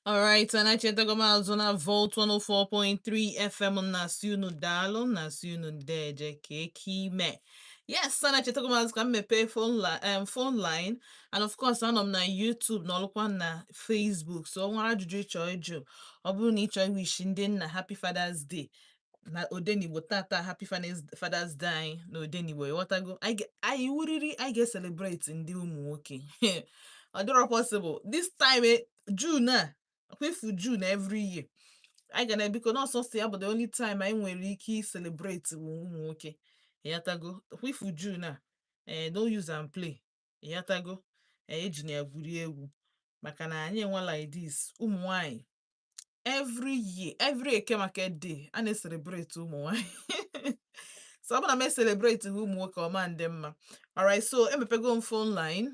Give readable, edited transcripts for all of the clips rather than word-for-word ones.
All right, and I chetagoma zona Volt 104.3 FM na siunu dalo na siunu deje keki me. Yes, and I chetagoma can me pay phone line, and of course I'm na YouTube na olukwa na Facebook. So nwa ajụjụ ịchọ ịjụ, ọ bụrụ na ịchọ wish ndị nna Happy Father's Day na Odenigbo tata Happy Father's Day anyị na Odenigbo ịghọtago anyị wuriri anyị ga-celebrate ndị ụmụ nwoke. Ọ dịrọ possible this time June a kwefu June every year anyị ga na biko n'ọsọ si ya bụ the only time anyị nwere ike celebrate ụmụ nwoke ịghọtago kwefu June a don't use and play ịghọtago eji na ya gwuri egwu maka na anyị enwe like this ụmụ nwanyị every year every eke market day a na-celebrate ụmụ nwanyị so ọ bụ na m celebrate ụmụ nwoke ọma ndị mma. Alright, so emepego m phone line.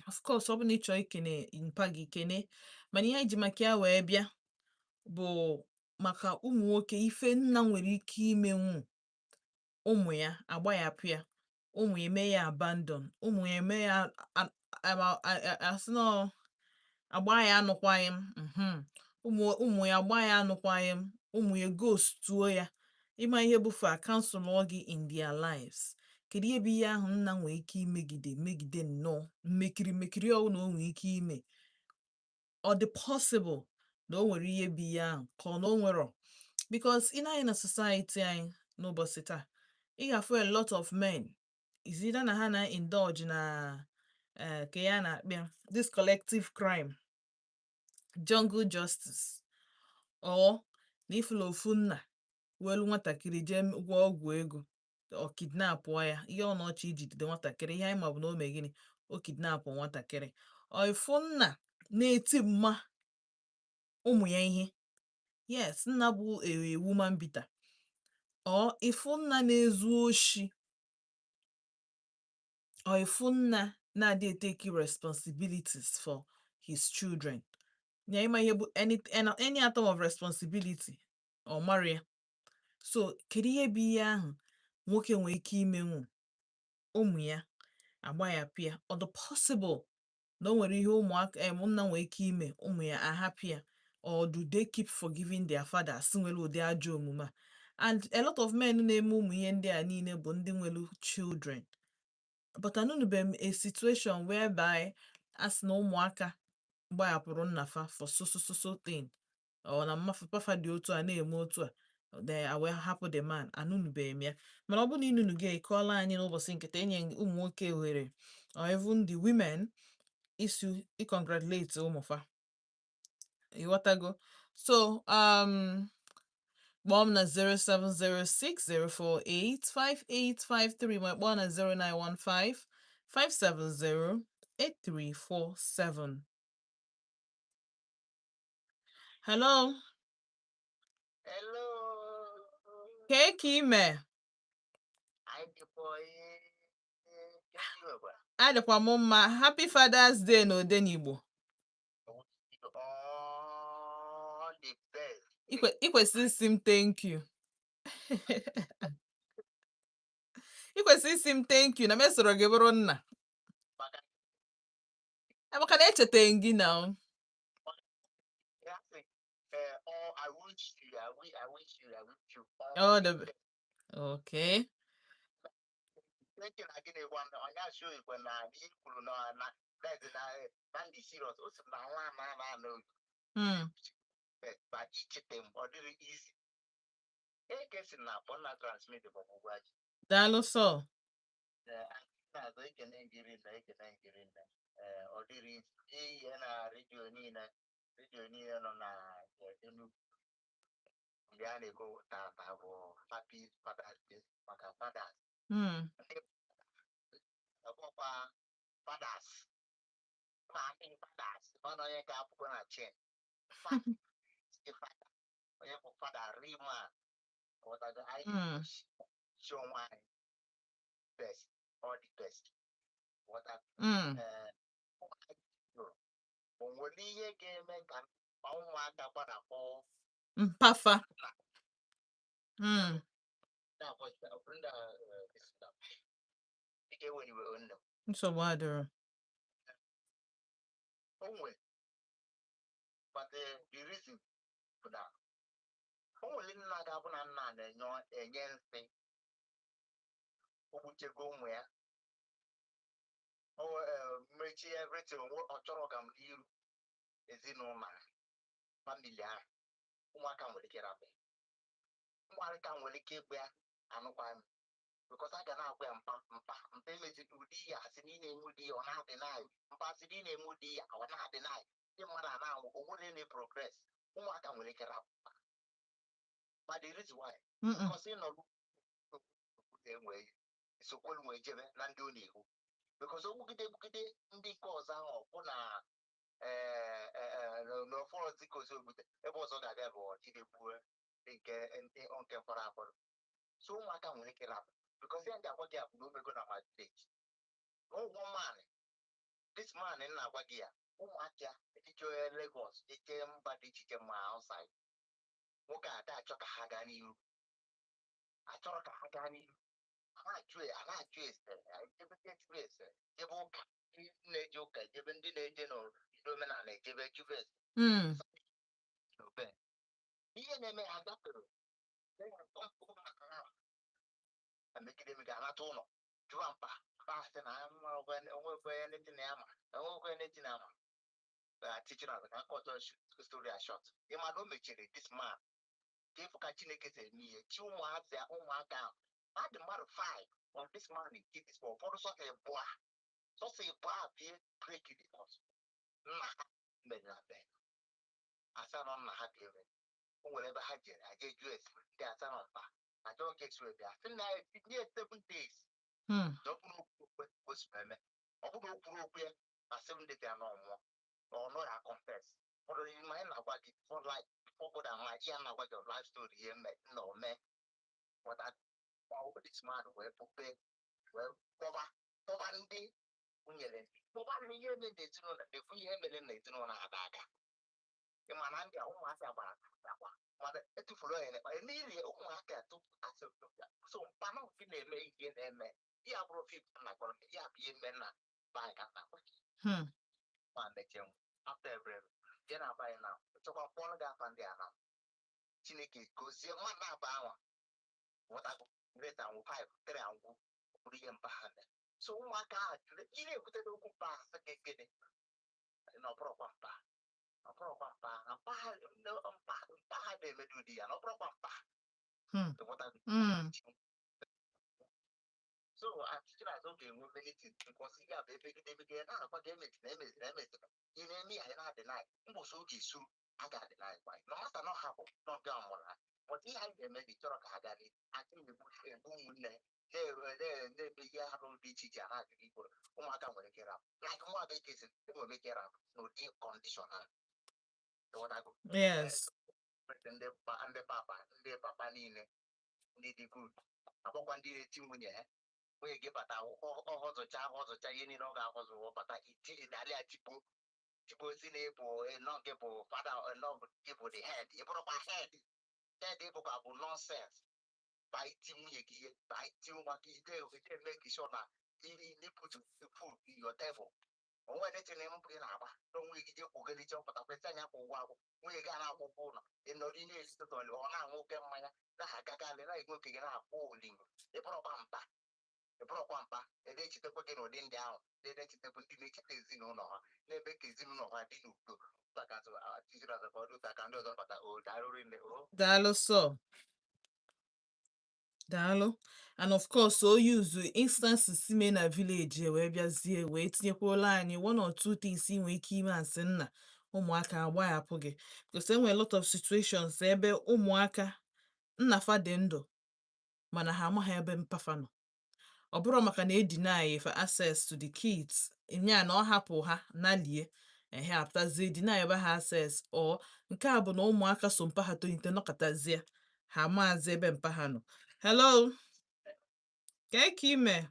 Of course ọ bụ na ị chọọ ikene mpa gị kene, mana ihe anyị ji maka ya wee bịa bụ maka ụmụ nwoke ife nna nwere ike imenwu ụmụ ya agbayapụ ya, ụmụ ya eme ya abandon, ụmụ ya eme ya asị na agba ya anụkwaghị m ụmụ ya agba ya anụkwaghị m, ụmụ ya ghostuo ya, ịma ihe bụ fa cancel gị in their lives. Kedu ihe bụ ihe ahụ nna nwere ike megide nnọọ mmekiri ọwụ na o nwere ike ime? Ọ dị possible na o nwere ihe bụ ihe ahụ ka ọ na o nwero? Because ị na-anyị na society anyị n'ụbọchị taa, ị ga-afụ a lot of men is either na ha na indulge na ka ya na-akpịa this collective crime, jungle justice, or na ifula ofu nna welu nwatakịrị jee gwọ ọgwụ ego ọ kidnapụọ ya, ihe ọ nọchị iji jide nwatakịrị, ihe anyị ma bụ na o mee gịnị, o kidnapụ nwatakịrị. Ọ ifu nna na-eti mma ụmụ ya ihe, yes, nna bụ a woman beater. Ọ ifu nna na-ezu oshi, ọ ifu nna na-adị take responsibilities for his children. Ya ịma ihe bụ any atom of responsibility ọ mara ya. So kedu ihe bụ ihe ahụ nwoke nwere ike imenwu ụmụ ya agbayapụ ya? Ọ dị possible na o nwere ihe ụmụaka nna nwere ike ime ụmụ ya ahapụ ya, or do they keep forgiving their fathers nwere ụdị ajọ omume a? And a lot of men na-eme ụmụ ihe ndị a niile bụ ndị nwere children, but anụnụbeghị m a situation whereby as na ụmụaka gbahapụrụ nnafa for so thing, or na pafa dị otu a na-eme otu a they wee hapụ the man. Anụnụbeghị m ya, mana ọ bụ na ịnụnụ gị kọọla anyị n'ụbọchị nkịta enye ụmụ nwoke ohere or even the women issue congratulate ụmụfa, ịghọtago? So kpọọ m na 07060485853 ma kpọọ na 09155708347. Hello. Hello. Ka ime? Adịkwa m mma. Happy Father's Day na Odenigbo. Ị kwesịrị isi m thank you. Ị kwesịrị isi m thank you na mesoro gị bụrụ nna. Maka na echetaghị gị na all the okay. Daalụ sọ. Ọ dịrị ihe na redio niile nọ na Enugu mgbe a na-ego tata bụ Happy Father's Day maka fathers. Ọkwa fathers ọnụ onye ga-apụgo na chen onye bụ fada rima ọtago anyị show nwanyị best all the best. O nwere ihe ga-eme ka ụmụaka gbadapụ mpafa nsogbu adịrọ. but the reason for that only naga bụ na nna na-enye nsị ogbuchego ụmụ ya mmechi everything ọ chọrọ ka m n'iru ezinụlọ famili ahụ ụmụaka nwere ike rapụ ụmụaka nwere ike ịgba ya anụkwa m because a ga na-agwa ya mpa emeziri ụdị ya asị na ị na-eme ụdị ya ọ na-adị n'anyị mpa asị na ị na-eme ụdị ya ọ na-adị n'anyị ndị mmadụ a na-anwụ onwere na progress ụmụaka nwere ike rapụ but the reason why because ị nọ enweghị isokwelu nwee jebe na ndị ọ na-ewu because ogbugide ndị nke ọzọ ahụ bụ na n'ọfọrọ dịkozi ogbute ebe ọzọ ga-abịa bụ idegbuo nke mkpọrọ akpọrọ so ụmụaka nwere ike rapụ because ya ga-agwa gị abụ na omego na matrate ụgwọ man this man na-agwa gị ya ụmụaka ejije Lagos ije mba dị iche iche ma outside nwoke a achọ ka ha gaa n'ihu achọrọ ka ha gaa n'ihu ana-ajụ ese ebe ụka na-eje ụka ejebe ndị na-eje n'omenala ejebe juves ihe na-eme ha gafere megide m ga-anata ụlọ jụwa mpa asị na onwekwe neti na ama onwekwe neti na ama teaching us ka nkọtọ story a short ịmana o mechiri this man ka ịfụ ka Chineke si eme ihe chi ụmụaka ahụ adị mmadụ 5 on this man this for ụfọdụ sọsọ ịbụa bie break the cost nna ha mere na be asa nọ nna ha ga-ere o nwere ebe ha jere aje US ndị asa nọ mpa achọ nke x-ray bịa sị na nye 7 days ọ bụrụ okwuru okwu ya na 7 days ya na ọmụọ ọnụ ya confess ụfọdụ n'ime anyị na-agwa gị before and like ya na-agwa gị life story ya na ome this man wee kpọpe wee kpọba ndị nwunyere kpọba ihe mere n'ezinụlọ na-ekwu ihe mere n'ezinụlọ na-ada aga ịma na ndị ụmụaka gbara akwa mana etufuru onye n'ihi ụmụaka so mpanụ nke na-eme ihe na-eme ya bụrụ fif na kpọrọ ya bụ ihe mme na bank na ma mechenwu after every ya na abanye na chọkwa mkpọrọ ga-afa ndị a na Chineke gozie nwa na-aba anwa wọtago reta nwụ 5 3 angwụ bụrụ ihe mba ha mee so ụmụaka ahụ jụrụ ihe ekwutere okwu mba asị gị gịnị na ọbụrụkwa mpa ha na-emedu ụdị ya na ọbụrụkwa mpa so achịchịrị azụ ga-enwe melitin nkọsi ya bụ ebegide na-agwa gị emezina ị na-eme ya na-adị n'anyị mbọsị oge su a ga-adị n'anyị kwanyị na mata na ọhapụ n'ọbịa ọmụrụ ha pọta ihe anyị ga-eme gị chọrọ ka ha gaa aka egbu ụmụnne na-eme ihe arụ dị iche iche a na-adịghị igbo ụmụaka nwere ike rapụ like ụmụaka ikezi enwere ike rapụ n'ụdị kọndishọn ha ndị papa niile ndị dị gud agbakwa ndị na-eti nwunye ha nwunye gị bata ọhọzụcha ihe niile ọ ga-ahọzụ bata itinye tikpo si na ịbụ gị bụ fada gị bụ the head ịbụrụkwa head ịbụkwa bụ nonsens ba iti nwunye gị ihe ba iti nwa gị ide gị sure na put food in your table onwe netin mpụ ị na-agba n'onwe gị kwugoliche ọpụtakwesị anya kwa ụgwọ akwụ nwunye gị na-akwụkwọ ụlọ ịnọrọ na-esitọli ọ na-aṅụ oke mmanya na-agagalị na-egwe oke gị na-akwụ olingo ịbụrụkwa mpa ede-echetakwa gị n'ụdị ndị ahụ na-echetakwa ndị na-echeta ezinụlọ ha na-ebe ka ezinụlọ ha dị n'udo ka ndị ọzọ bata daalụ sọ daalụ and of course o use instances mee na village wee bịazie wee tinyekwala anyị 1 or 2 things nwee ike ime asị nna ụmụaka agbahapụ gị because enwere lot of situations ebe ụmụaka nnafa dị ndụ mana ha amaghị ebe mpafa nọ ọ bụrụ maka na edeny for access to the kids nya na ọ hapụ ha nalie ehe apụtazie deny ebe ha access or nke a bụ na ụmụaka so mpa ha tolite nọkọtazie ha maazi ebe mpa ha nọ. Hello, ka ime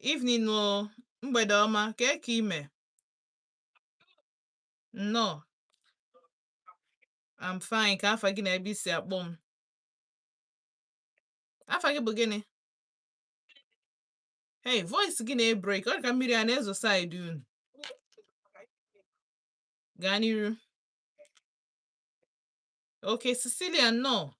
evening o mgbede ọma ka ime nnọọ I'm fine ka afa gị na ebe isi akpọ m afa gị bụ gịnị hey voice gị na-ebreak ọ dị ka mmiri a na-ezo side unu Ganiru. Okay, Cecilia, no.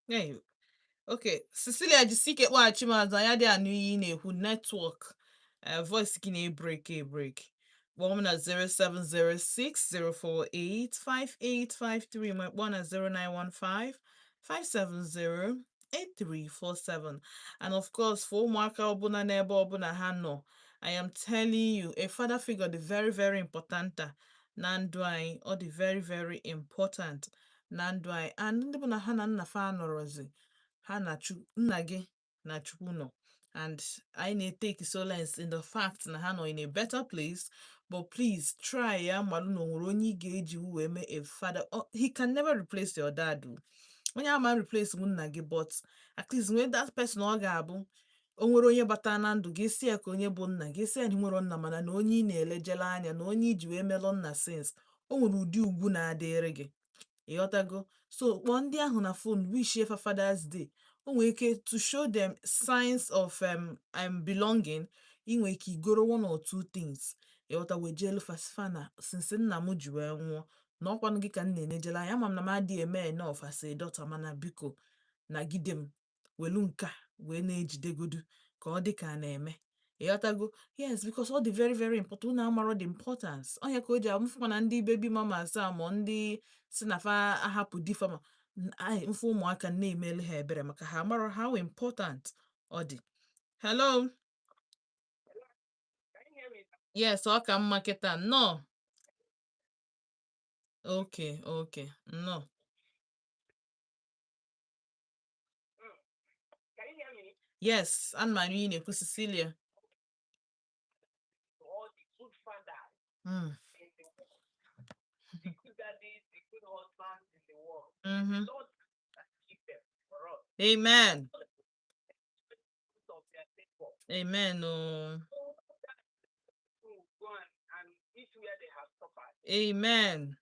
Hey, okay, Cecilia, just seek it watch him as I had a new who network. Voice can break. Woman at 0706 048 5853. My one at 0915 570 8347. And of course, for Mwaka Obuna Nebo Obuna Hano, I am telling you, a father figure, the very, very important. Nandwai, or the very, very important. Nandwai, and Ndibuna Hana Nafa Norozi. Ha na nna gị na Chukwu nọ, and I need take solace in the fact na ha nọ in a better place. But please try ya mmadụ na onwere onye ị ga-eji wee mee a father. He can never replace your dad. Onye ama replace nna gị, but at least when that person ọ ga-abụ o nwere onye batara na ndụ gị si ya ka onye bụ nna gị si ya nwere nna, mana na onye ị na-elejele anya na onye iji wee melụ nna since o nwere ụdị ugwu na-adịrị gị. Ịghọtago? So kpọọ ndị ahụ na phone, wish ya for Father's Day. O nwere ike to show them signs of belonging. Ị nwere ike igoro one or two things. Ịghọta, wejelu fasfana since nna m ji wee nwụọ na ọkwanụ gị ka m na-enejela anya. Ama m na m adịghị eme enough as a daughter, mana biko nagide m welu nka wee na-ejidegodu ka ọ dị ka a na-eme. Ịghọtago? Yes, because all the very, very important. Unu amaro the importance. Onye ka o ji amụfụkwa na ndị baby mama asaa ma ndị si na fa ahapụ di fama mfu ụmụaka na-emele ha ebere maka ha mara how important ọ dị. Hello. Yes, ọ ka mma kịta. No. Okay. No. Yes, Anne Marie na-ekwu Cecilia. Amen. Amen. Oh. Amen.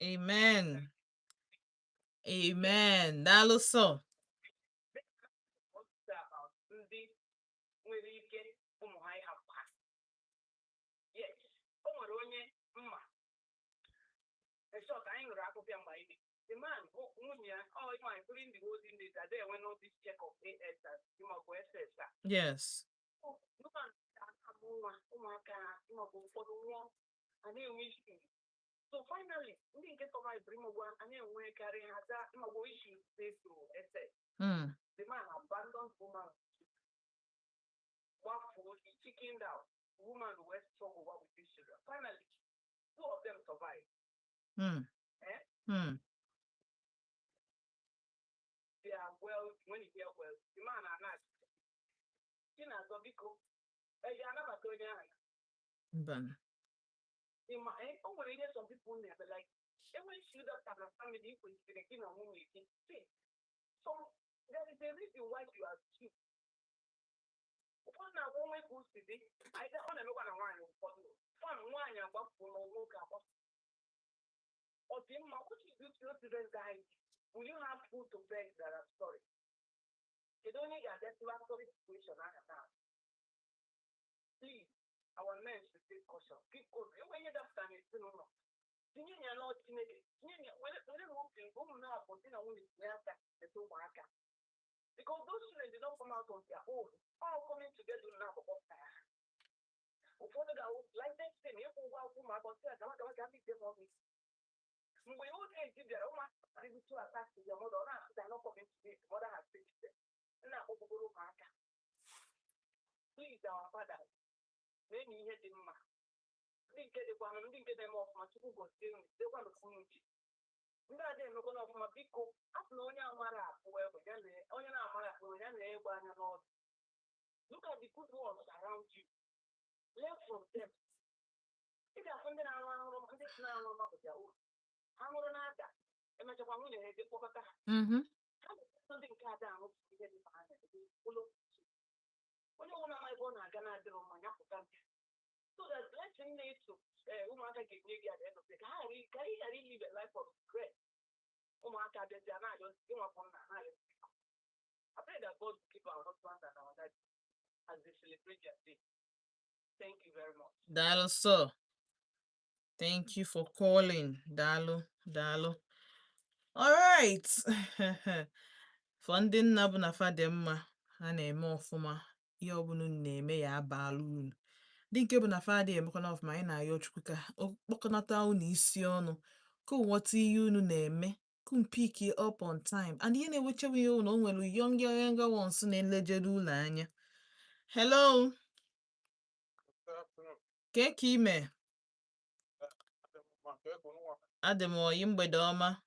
Amen. Amen. Daalụ sọ. The man, including the olden days, that they went on this check of AS as Yes. So finally, we didn't get over one and then we carry that issue to SS. The man abandoned woman. One food, he chickened out. Woman were struggle with this children. Finally, two of them survived. They are well, when they are well, the man are not. Tina Zobiko, I never told you. Some people never like, every shoot up and a family for the king of whom you can see. So there is a reason why you are cheap. One woman who's today, I don't want to look at a wine for you. One about for no look about. Or Tim, what you do to your children die? Will you have food to beg that are sorry? You don't need a desperate situation. Please, our men should take caution. Keep caution. When you have time, it's no. When you're not teenage, when you're walking, go now for dinner when it's near the two marker. Because those children did not come out on their own, all coming together now for that. Like that thing, if we walk from our concern, I want to be them on this. We all say, give their own to attack your mother, they're not coming to this. Mother has fixed it. Now, please, our father, maybe he had him. Didn't get them off my two go they want to fool you. We are then looking off my big coat. I've known your mother, whoever, look at the good ones around you. Learn from them. If you are something around, this now, I'm going to that. Imagine one minute, they pop up. Something cut down. When you want my phone, I cannot do my so that blessing needs to woman can give you at the end of the day. Can you live a life of regret? I pray that God will keep our husbands and our dads as they celebrate their day. Thank you very much. Dalo, sir. Thank you for calling. Dalo. All right. For ndị nna bụ na fa dị mma, ha na-eme ọfụma. Ihe ọbụla unu na-eme ya abaala unu. Ndị nke bụ na fa adịghị emekwana ọfụma, anyị na-ayọ Chukwu ka ọ kpọkọnata unu isi ọnụ, ka ụghọta ihe unu na-eme, ka unu pick it up on time. And ihe na-ewechewe ihe unu, o nwere younger ones na-elejere ụlọ anya. Hello. Ke ka ime? Adị m oyi mgbede ọma.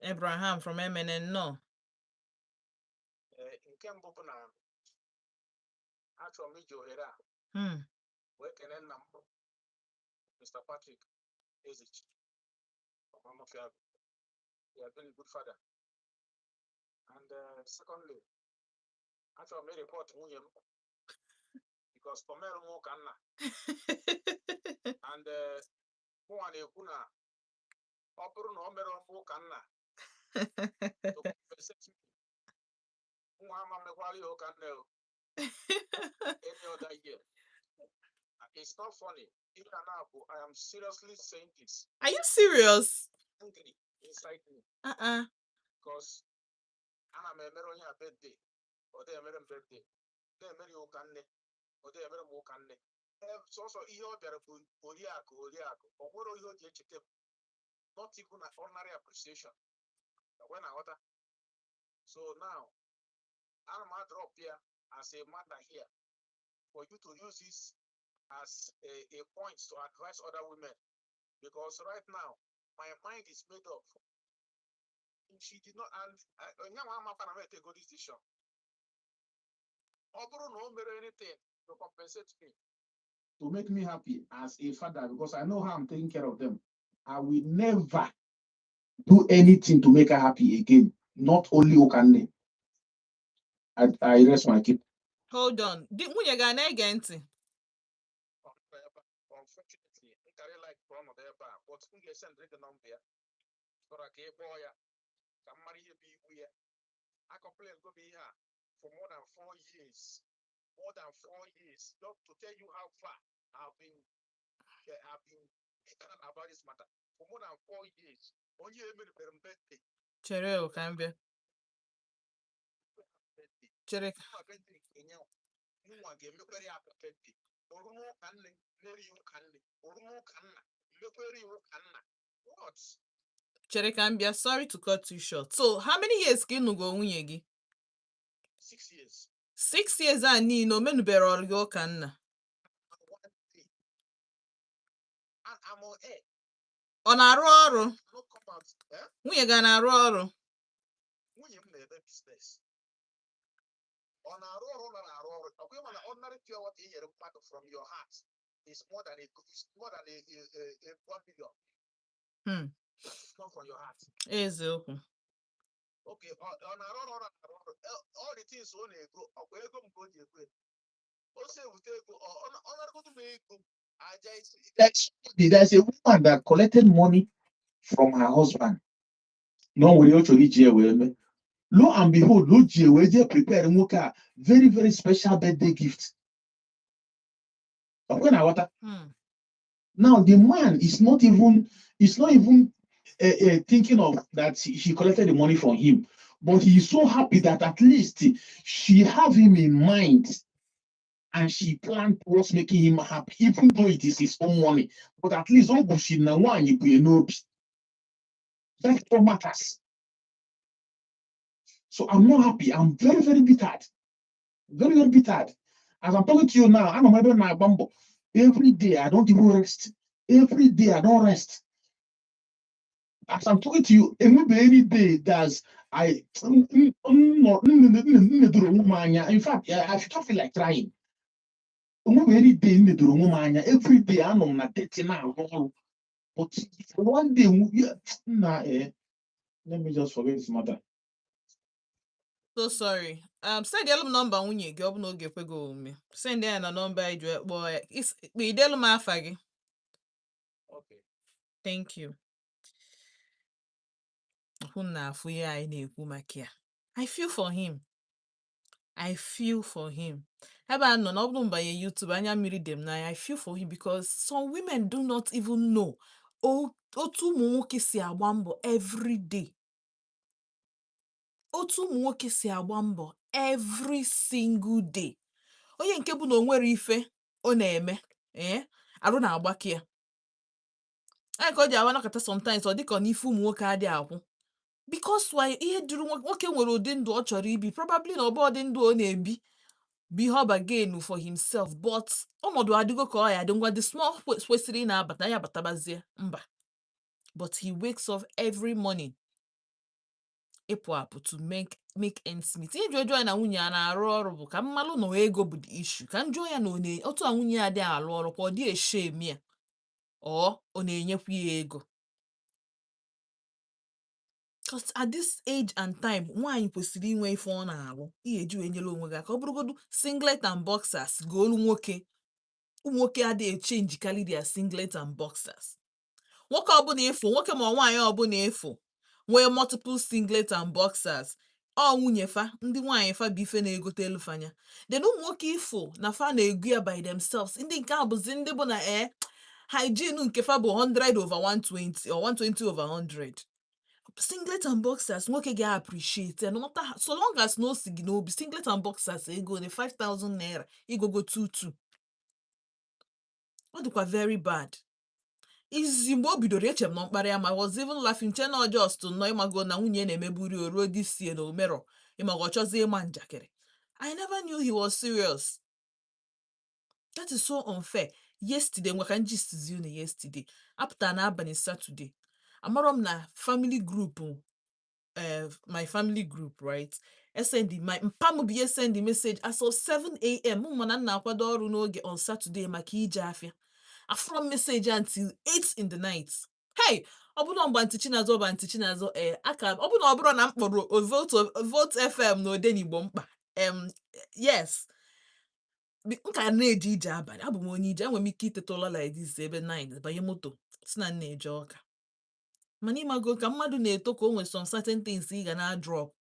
Abraham from MNN, no. Nke mbụ bụ na achọrọ m iji ohere a wee kelee nna m Mr. Patrick Ezich. You have been a good father. And secondly, achọrọ m report nwunye m because o mere m ụka nna. And mụnwa na-ekwu na ọ bụrụ na o mere m ụka nna nwa ama mekwara ya ụka nna any other year. It's not funny. I am seriously saying this. Are you serious? Angry inside me. Because I'm a mere birthday, or they are mere birthday. They are mere okane, or they are mere okane. So you are Oriako, or what are you getting? Not even an ordinary appreciation. When I order. So now, I'm a drop here as a mother here for you to use this as a point to advise other women, because right now my mind is made up. She did not, and I'm not going to take a decision. Although no matter anything to compensate me, to make me happy as a father, because I know how I'm taking care of them. I will never do anything to make her happy again. Not only Okane. I rest my case. Hold on. Unfortunately, I like one of their bar, but we get sent the number for a gay boy. Somebody be here. I complain go be here for more than 4 years. More than 4 years. Just to tell you how far I've been about this matter. For more than 4 years. Only a birthday. Chereo can be. Cherek. Cherekambia, sorry to cut you short. So, how many years can you go nwunye? 6 years. 6 years and ni no menubere ọrụ gị ụka nna. I'm on air. Ọ na-arụ ọrụ? Nwunye ga na-arụ ọrụ? Nwunye m na-eme business. Ọ na-arụ ọrụ na na-arụ ọrụ. Ọ bụ na ordinary pure water here from your heart is more than a 1 million. That is come from your heart. Eziokwu. Okay, ọ na-arụ ọrụ all the things ọ na-ego, ọkwa ego m ka o ji ekwe. O si ewute ego, ọ na-arụ m ego. There's a woman that collected money from her husband. No, we actually lo and behold, we prepare a very, very special birthday gift. Now the man is not even thinking of that she collected the money from him, but he is so happy that at least she have him in mind. And she planned towards making him happy, even though it is his own money. But at least that's what matters. So I'm not happy. I'm very, very bitter. Very, very bitter. As I'm talking to you now, I'm not my bumble. Every day I don't even rest. Every day I don't rest. As I'm talking to you, any day does in fact, I don't feel like trying. Every day every day I'm on 30 now. But one day, let me just forget this matter. So sorry. Send the number nwunye gị ọ bụ na oge ekwe gị omume. Send ya na number iji wee kpọọ ya. Kpidelu m afa gị. Okay. Thank you. Hụ na afụ ihe anyị na-ekwu maka ya. I feel for him. I feel for him. Ebe a nọ na ọ bụrụ mbanye YouTube anya mmiri dị m n'anya. I feel for him because some women do not even know otu ụmụ nwoke si agba mbọ every day. Otu ụmụ nwoke si agba mbọ every single day. Onye nke bụ na o nwere ife ọ na-eme arụ na-agbake ya. Anyị ka o ji awa nakọta sometimes ọ dịka n'ife ụmụ nwoke adị akwụ. Because why ihe dịrị nwoke nwere ụdị ndụ ọ chọrọ ibi probably na ọbụ ụdị ndụ ọ na-ebi bụ ihe ọ bagain for himself but ọnọdụ adịgo ka ọ ya dị ngwa the small kwesịrị ị na-abata ya batabazie mba. But he wakes up every morning ịpụ apụ to make ends meet. Ihe jụọ ya na nwunye ya na-arụ ọrụ bụ ka mmalụ na ego bụ the issue. Ka njụọ ya na otu a nwunye ya adịghị alụ ọrụ ka ọ dị eshame ya ọ na-enyekwa ya ego. Because at this age and time nwaanyị kwesịrị inwe ife ọ na-alụ ihe eji wee nyere onwe gị aka ọ bụrụgodu singlet and boxers goolu nwoke. Ụmụ nwoke adịghị echenji karị their singlet and boxers. Nwoke ọbụla ịfụ nwoke ma nwaanyị ọbụla ịfụ nwee multiple singlet and boxers ọ nwunye fa ndị nwaanyị fa bụ ife na-egote elu fanya. Then ụmụ nwoke ifo na fa na-egu ya by themselves ndị nke a bụzi ndị bụ na hygiene nke fa bụ 100/120 or 120/100. Singlet and boxers nwoke ga-appreciate no matter so long as no si gị n'obi. Singlet and boxers ego na 5,000 naira igogo tutu. Ọ dịkwa very bad. Izi mgbe o bidoro eche m na mkparị ama I was even laughing che na just nọ ịmago na nwunye na-emegburi o ruo this year na omero ịmago ọ chọzie ịma njakịrị. I never knew he was serious. That is so unfair. Yesterday nwa ka m jistizi unu yesterday apụta na abalị Saturday amarọ m na family group my family group right my mpam bụ send the message as of 7 a.m. mụ mana nna akwado ọrụ n'oge on Saturday maka ije afịa. From message until 8 in the night. Hey, ọ bụrụ mgbe ntị Chinazọ bụ ntị Chinazọ aka ọ bụrụ na m kpọrọ vote FM na Odenigbo mkpa yes nka na-eje ije abalị abụ m onye ije enwere m ike iteta ụla like this ebe 9 banye moto si na na-eje ọka mana ịmago ka mmadụ na-eto ka o nwere some certain things ị ga na drop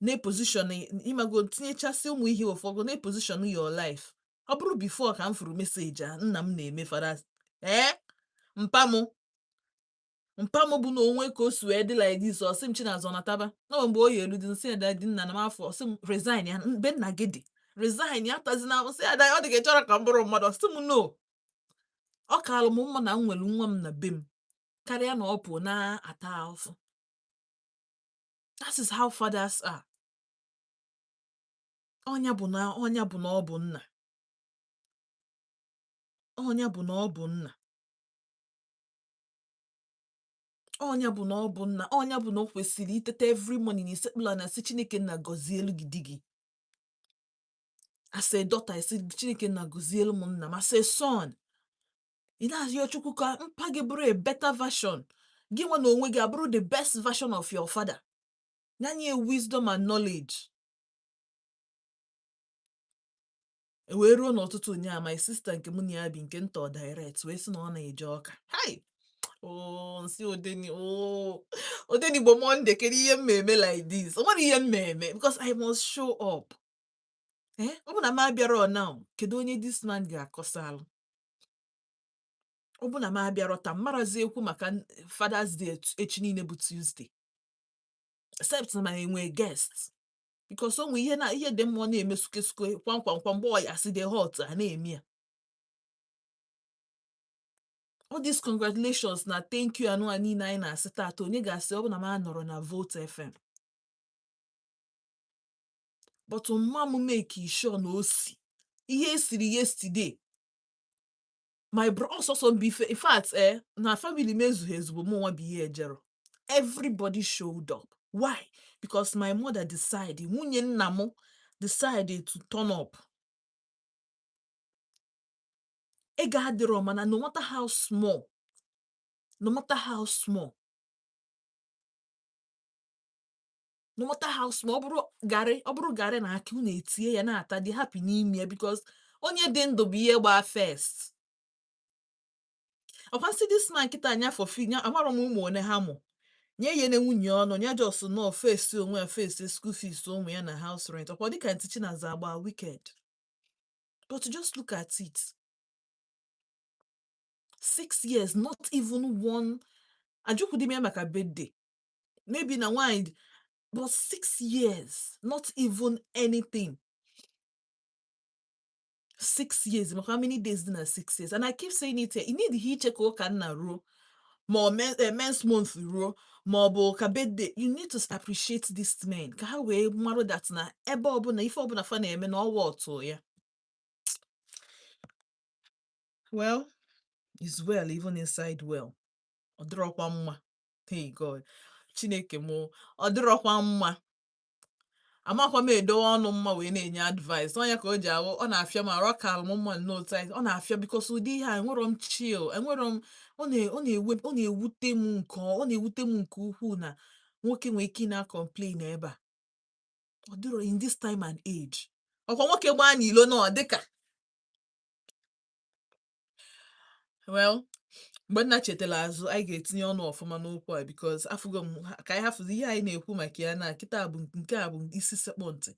na position ịmago tinyechasị ụmụ ihe ụfọdụ na position your life. Ọ bụrụ before ka m fụrụ meseji a nna m na-eme fada mpamụ bụ na onwe ka o si wee dị like this ọsị m Chinazọ nataba na mgbe o yi elu dị nsị ada dị nna na m afọ ọsị m resign ya be nna gị dị resign ya tazi na nsị ada ọ dị ka chọrọ ka m bụrụ mmadụ ọsị m no ọ kalụ m mma na m nwere nwa m na be m karịa na ọ pụ na-ata ahụhụ. That is how fathers are. Ọnya bụ na ọ bụ nna. Ọnya bụ na ọ bụ nna. Ọnya bụ na ọ bụ nna. Ọnya bụ na o kwesịrị itete every morning isekpụla na si Chineke nna gọzielu gị di gị. As a daughter isi Chineke nna gọzielu m nna m. As a son ị na-arịọ Chukwu ka mpa gị bụrụ a better version. Gị nwa na onwe gị abụrụ the best version of your father. Nyanye wisdom and knowledge. Wee ruo n'ọtụtụ ụnyaa my sister nke mụ na ya bi nke ntọ direct wee sị na ọ na-eje ọka. Hi! Nsi Odenigbo Monday kedu ihe mmemme like this? O nwere ihe mmemme because I must show up. Ọ bụ na m abịarọ now kedu onye this man ga-akọsalụ? Ọ bụ na m abịarọ taa mmarazi ekwu maka Father's Day echi niile bụ Tuesday except na enwe guest because o nwe ihe dị mmụọ na-eme sukesuke kwamkwam mgbe ọ ya si dị hot a na-eme ya. All these congratulations na thank you anụ niile anyị na-asị taata onye ga-asị ọ bụ na m anọrọ na Vote FM but mma m make sure na o si ihe esiri yesterday my bro ọsọsọ mbife in fact na family mezughị ezugbo mụ nwa bụ ihe ejero. Everybody showed up. Why? Because my mother decided nwunye nna m decided to turn up. Ego adịrọ mana no matter how small no matter how small, ọ bụrụ garị na akị unu etie ya na-ata dị happy n'ime ya because onye dị ndụ bụ ihe gbaa first. ọkwansi this man nkịta anya for fi amarọ m ụmụ one ha mụ nye ya na nwunye ọnụ nya jos nọ fesi onwe ya fesi school fees ụmụ ya na house rent ọkwa dịka ntị Chinaza agba wicked. But just look at it. 6 years, not even one. Ajukudime maka birthday. Maybe na wine, but 6 years, not even anything. 6 years. How many days in 6 years? And I keep saying it here. You need he check na ro. More men's month ro. More ka birthday. You need to appreciate this man. Ka ha we maro that na ebe obuna ife obuna fa na eme na ọwa ọtụ ya. Well, it's well even inside well. Ọ dịrọkwa mma. Hey God. Chineke mụ. Ọ dịrọkwa mma. Amakwa m edowe ọnụ mma wee na-enye advice. Onye ka o ji awụ ọ na-afịa m arụ ọ ka m mma note ọ na-afịa because ụdị ihe a enwero m chill. Enwero m ọ na-ewute m nke ukwuu na nwoke nwee ike na-complain ebe a. Ọ dịrọ in this time and age. Ọkwa nwoke gbaa n'ilo na ọ dịka. Well, mgbe nna chetara azụ anyị ga-etinye ọnụ ọfụma n'okwu a because afụgo m ka anyị hafụzi ihe anyị na-ekwu maka ya na kịta bụ nke a bụ isi sekpọ ntị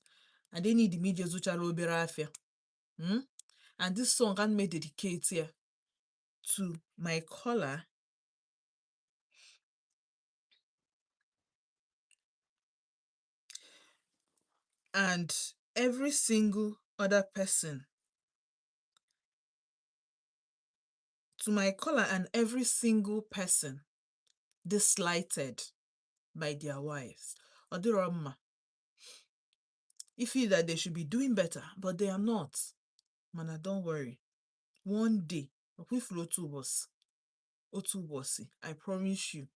and they need m ije zụchara obere afịa. And this song can me dedicate here to my caller and every single other person. To my caller and every single person slighted by their wives. Odiroma. You feel that they should be doing better, but they are not. Mana, don't worry. One day, we flow otu bossy. I promise you.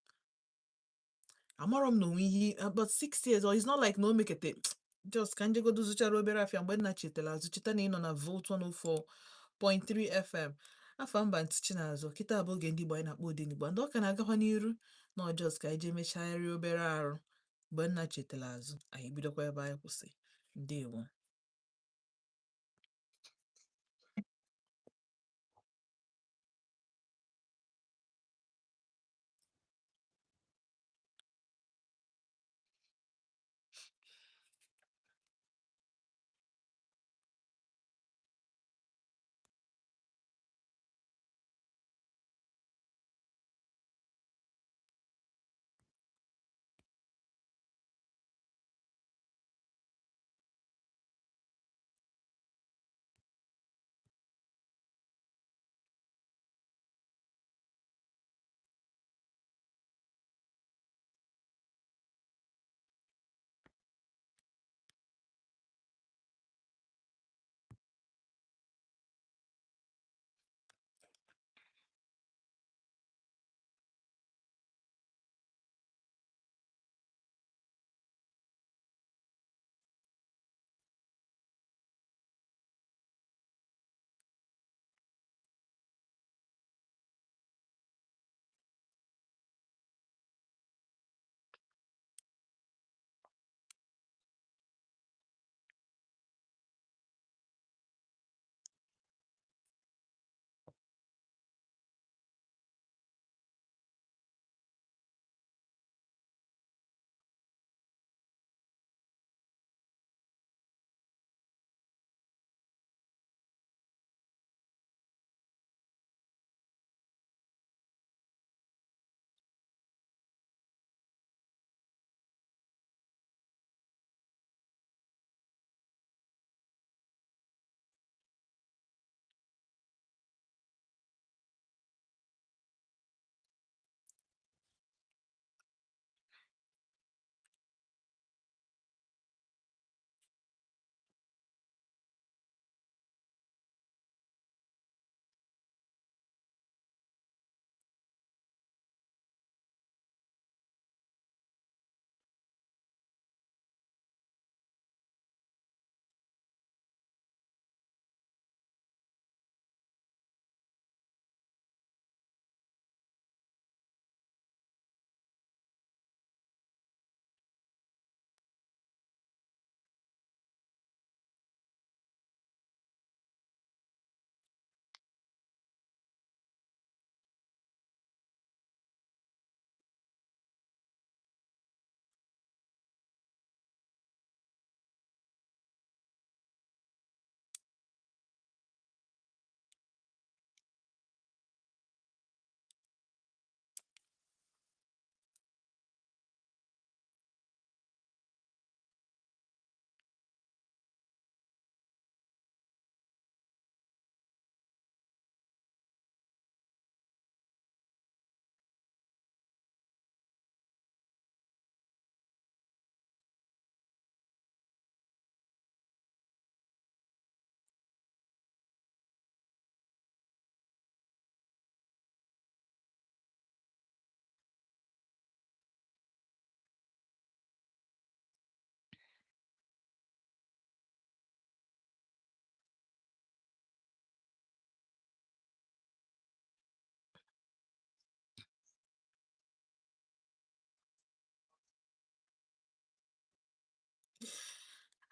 Amarom no we about 6 years, or it's not like no make it. Just can you go to Zucha Robert FM when na chitela Zuchita in on a Volt 104.3 FM. Afam ban Chinazo, kita aboge ndi boy na ODENIGBO. And ka na-agakwa n'iru na just ka eje mechagharị obere arụ mgbe nna chetela azụ anyị bidokwa ebe anyị kwụsị. Ndewo.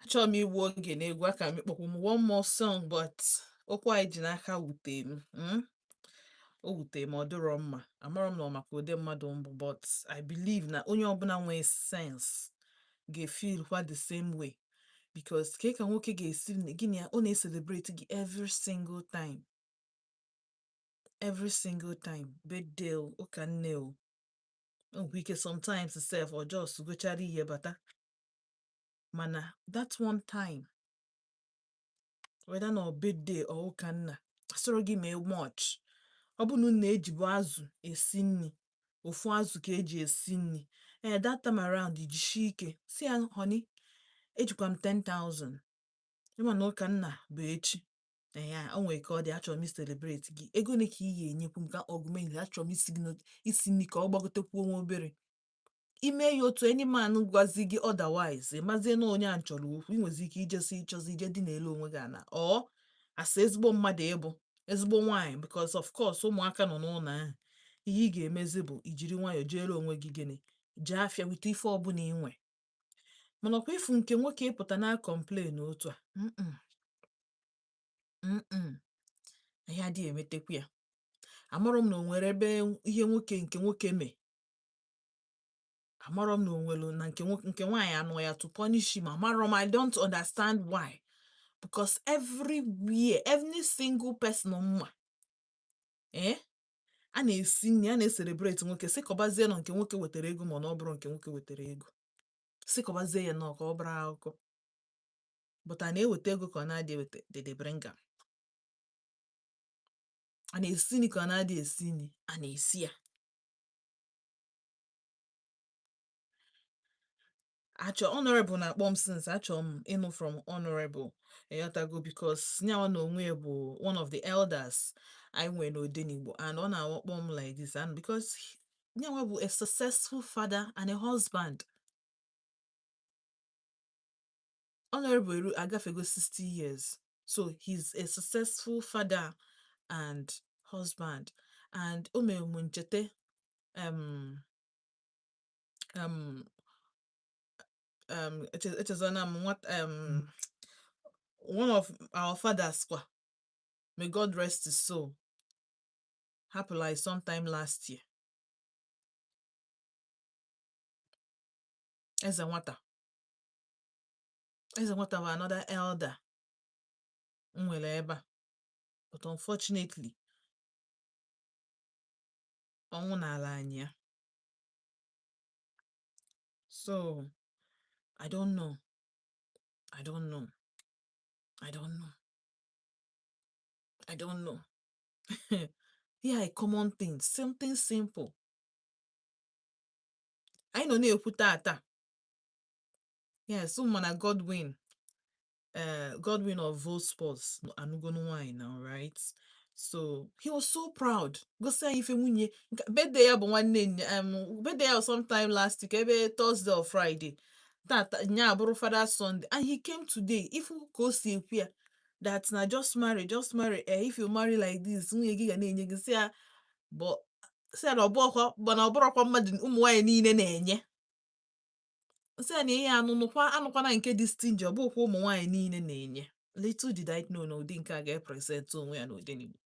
achọrọ m igbu oge n'egwu aka m kpọkwu m one more song but okwu anyị ji n'aka wute m o wute m ọ dịrọ mma amarọ m na ọ maka ụdị mmadụ mbụ but I believe na onye ọbụla nwee sense ga-feel kwa the same way because ka ka nwoke ga-esi gịnị ya ọ na-celebrate gị every single time birthday ụka nne o nwere ike sometimes self or just gochara ihe bata mana that one time whether na birthday or ụka nna asọrọ gị mee much ọ bụ na unu ejibu azụ esi nri ofu azụ ka eji esi nri that time around ijishi ike si ya honey ejikwa m 10,000 ịma na ụka nna bụ echi ya o nwere ka ọ dị achọrọ m celebrate gị ego ole ka ị ga-enyekwu m ka ọgụment achọrọ m isi nri ka ọ gbagotekwu onwe obere ime ya otu enyi man gwazi gị otherwise mazie na onye a chọrọ okwu ị nwezi ike ịchọzi ije dị n'elu onwe gị ana ọ asa ezigbo mmadụ ịbụ ezigbo nwaanyị because of course ụmụaka nọ n'ụlọ ahụ ihe ị ga-emezi bụ ijiri nwayọọ jeere onwe gị gịnị jee afịa wite ife ọbụla inwe mana ọkwa ifu nke nwoke ịpụta na complain otu a ihe adịghị emetekwu ya amarọ m na o nwere ebe ihe nwoke mee amarọ m na o nwere na nke nwaanyị anụ ya to punish him amarọ m I don't understand why because everywhere every single person mma a na-esi nri a na-celebrate nwoke sịkọbazie nọ nke nwoke wetara ego ma na ọ bụrụ nke nwoke wetara ego sịkọbazie ya nọ ka ọ bụrụ akụkọ but a na-eweta ego ka ọ na-adị eweta dede bringa a na-esi nri ka ọ na-adị esi nri a na-esi ya achọ honorable na-akpọ m since achọ m ịnụ from honorable eyotago because nyawa na onwe bụ one of the elders anyị nwere n'Odenigbo and ọ na-akpọ m like this and because nyawa bụ a successful father and a husband. Honorable agafego 60 years so he's a successful father and husband and o mere m nchete echezona m one of our fathers kwa may God rest his soul happened like sometime last year Eze nwata bụ another elder nwere ebe a but unfortunately ọnwụ n'ala anyị ya so I don't know here are common things something simple anyị nọ na-ekwu taa yes mana Godwin of Volt Sports anugonu nwanyị now right so he was so proud gosi anyị ife nwunye birthday ya bụ nwanne birthday ya sometime last week ebe Thursday or Friday tata nya abụrụ Father Sunday and he came today ifu ka o si ekwu ya that na just marry if you marry like this nwunye gị ga na-enye gị si ya na ọbụrọkwa mmadụ ụmụ nwaanyị niile na-enye si ya na ihe anụkwana nke dị stingy ọ bụkwa ụmụ nwaanyị niile na-enye little did I know na ụdị nke a ga-epresent onwe ya n'Odenigbo.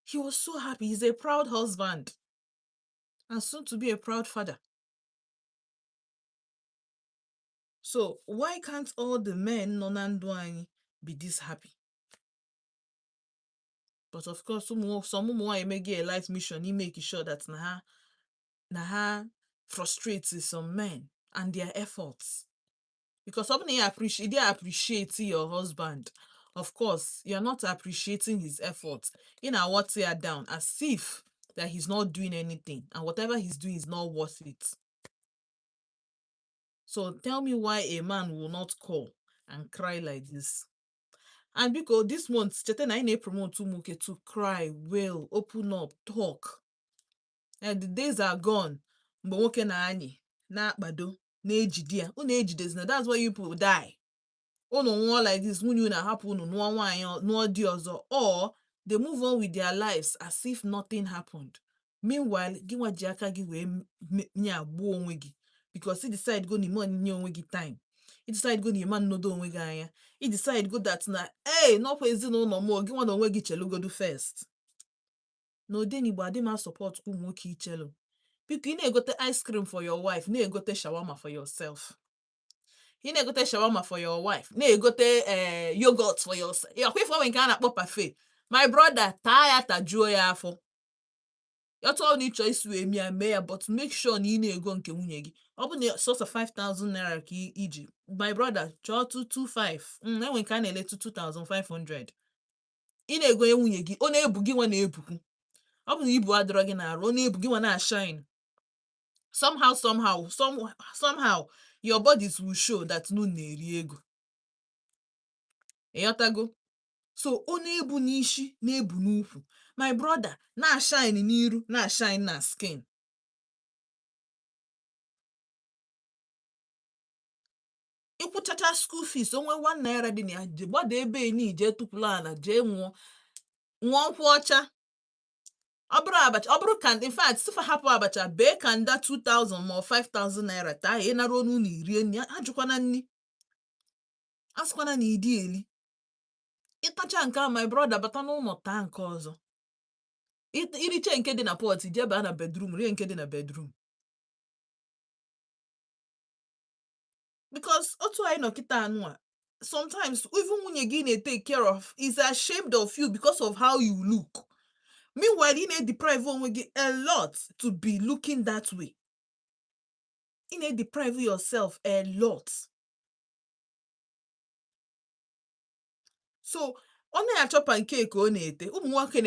He was so happy. He's a proud husband and soon to be a proud father. So why can't all the men nọ na ndụ anyị be this happy? But of course some ụmụ nwaanyị make a life mission make sure that na ha frustrate some men and their efforts. Because something you appreciate your husband, of course you're not appreciating his efforts what tear down as if that he's not doing anything and whatever he's doing is not worth it. So tell me why a man will not call and cry like this. And because this month chete na ị promote ụmụnwoke to cry, wail, open up, talk, and the days are gone mgbe nwoke na anyị na-akpado na-ejide ya unu ejidezina that's why you people die unu nwụọ like this nwunye unu ahapụ unu nụọ nwaanyị nụọ di ọzọ or they move on with their lives as if nothing happened. Meanwhile gị nwa ji aka gị wee nye agbuo onwe gị because you decide go n'ime onye onwe gị time I decide go na ịma nnodo onwe gị anya. I decide go that na n'ọkwa ezinụlọ m gị nwa na onwe gị chelugodu first. Na Odenigbo adị m support ụmụ nwoke ichelu. Biko ị na-egote ice cream for your wife, na-egote shawarma for yourself. Ị na-egote shawarma for your wife, na-egote yogurt for yourself. Ọkwa ife onwe nke a na-akpọ parfait. My brother, taa ya tajuo ya afọ. Otu ọ na ịchọ isi wee mee ya, but make sure na ị na-ego nke nwunye gị. Ọ bụ na source of 5,000 naira ka iji, my brother, chọọ 225. Enwe nke a na-ele 2,500. Ị na-ego nwunye gị, ọ na-ebu gị nwa na-ebukwu. Ọ bụ na ibu adịrọ gị n'arụ, ọ na-ebu gị nwa na-ashine. Somehow, your bodies will show that nu na-eri ego. Ịghọtago? So ọ na-ebu n'isi, na-ebu n'ukwu. My brother, na-ashine n'iru, na-ashine na skin. Ịkwụchacha school fees, onwe 1 naira dị na ya, gbada ebe ni jee tụpụla ala, jee ṅụọ nkwụ ọcha. Ọ bụrụ abacha, ọ bụrụ in fact, sifa hapụ abacha, bee kanda 2,000 ma 5,000 naira taa ị nara onu na irie nri, ajụkwana nni. Asịkwana na ịdị eli. Ịtacha nke a, my brother, bata n'ụlọ taa nke ọzọ. Iriche nke dị na pot, jee baa na bedroom, rie nke dị na bedroom. Because otu anyị nọ kịta anụ sometimes even nwunye gị na-take care of is ashamed of you because of how you look. Meanwhile, ị na-deprive onwe gị a lot to be looking that way. Ị na-deprive yourself a lot. So ọ na-achọ pancake ọ na-ete. Ụmụ nwoke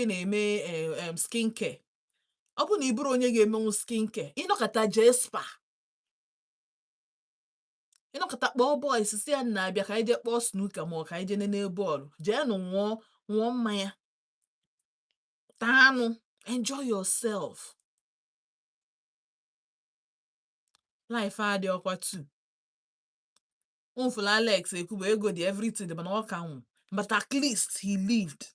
na-eme skin care. Ọ bụ na ị bụrụ onye ga-emenwu skin care, ịnọkọta jee spa. Ịnọkọta kpọọ boys si ya na-abịa ka anyị jee kpọọ snooker ma ọ ka anyị jee nene bọọlụ. Jee nụ ṅụọ mmanya. Taa anụ. Enjoy yourself. Life adị ọkwa too. Unful Alex ekwuba ego dị everything dị mana ọ ka nwụ. But at least he lived.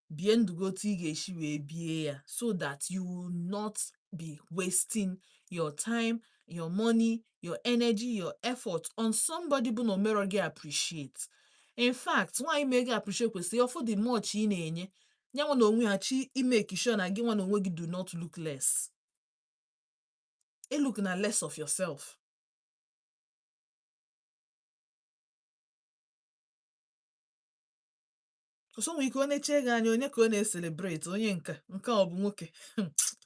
Bie ndugotu ị ga-eshi wee bie ya, so that you will not be wasting your time, your money, your energy, your effort on somebody bụ na o merọ gị appreciate. In fact, nwaanyị mee gị appreciate kwesịrị ọfụ the much ị na-enye. Ya nwa na onwe ha chi imeke sure na gị nwa na onwe gị do not look less. Look na less of yourself. So nwe ike ọ na-eche gị anya onye ka ọ na-celebrate, onye nke ọ bụ nwoke.